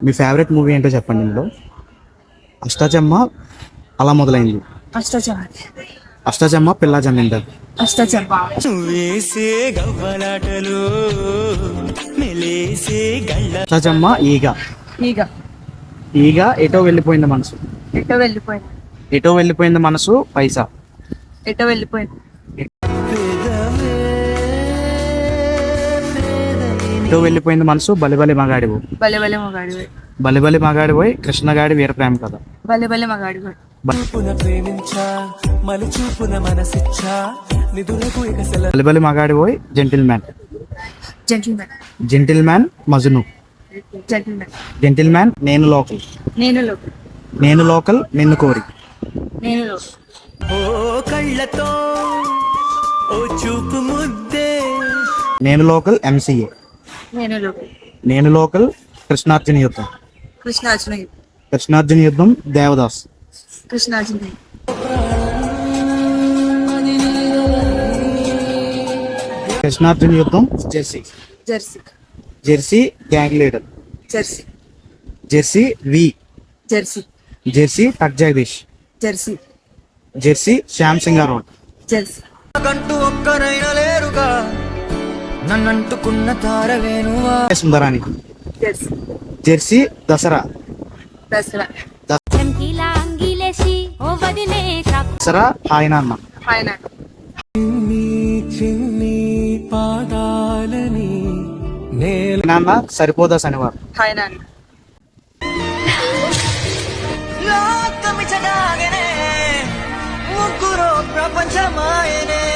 మీ favourite movie ఏంటో చెప్పండి. ఇందులో అష్టాచమ్మ అలా మొదలైంది. అష్టచమ్మ. అష్టాచమ్మ పిల్ల జమీందార్. అష్టచమ్మ. అష్టాచమ్మ ఈగ. ఈగ. ఈగ ఎటో వెళ్ళిపోయింది మనసు. ఎటో వెళ్ళిపోయింది. ఎటో వెళ్ళిపోయింది మనసు పైసా. ఎటో వెళ్ళిపోయింది. ఎటో వెళ్ళిపోయింది మనసు బలిబలి మగాడివు. బలె బలె మగాడివే. బలిబలి మగాడిపోయి కృష్ణగాడి వీర ప్రేమ కథ. బలె బలె మగాడివే. బలిబలి మగాడిపోయి gentleman. Gentlemen. Gentleman Majnu. Gentlemen. Gentleman Nenu local. నేను లోపు. నేను లోకల్ నిన్ను కోరి. నేను లోపు. నేను లోకల్ ఎంసీఏ. నేను లోపు. నేను లోకల్ కృష్ణార్జున యుద్ధం. కృష్ణార్జున. కృష్ణార్జున యుద్ధం Devdas. Krishnarjuna. Krishnarjuna Yuddham Jersey. Jersey. Jersey gang leader. Jersey. Jersey V. Jersey. Jersey Tuck Jagadish. Jersey. Jersey Shyam Singha అరోడ్. జెర్సీ. సుందరాని. Jersey. Jersey Dasara. Dasara. Dasara hi Nanna. ఆయన. నాన్న సరిపోదా శనివారం. హాయ్ నాన్న. ప్రపంచమాయనే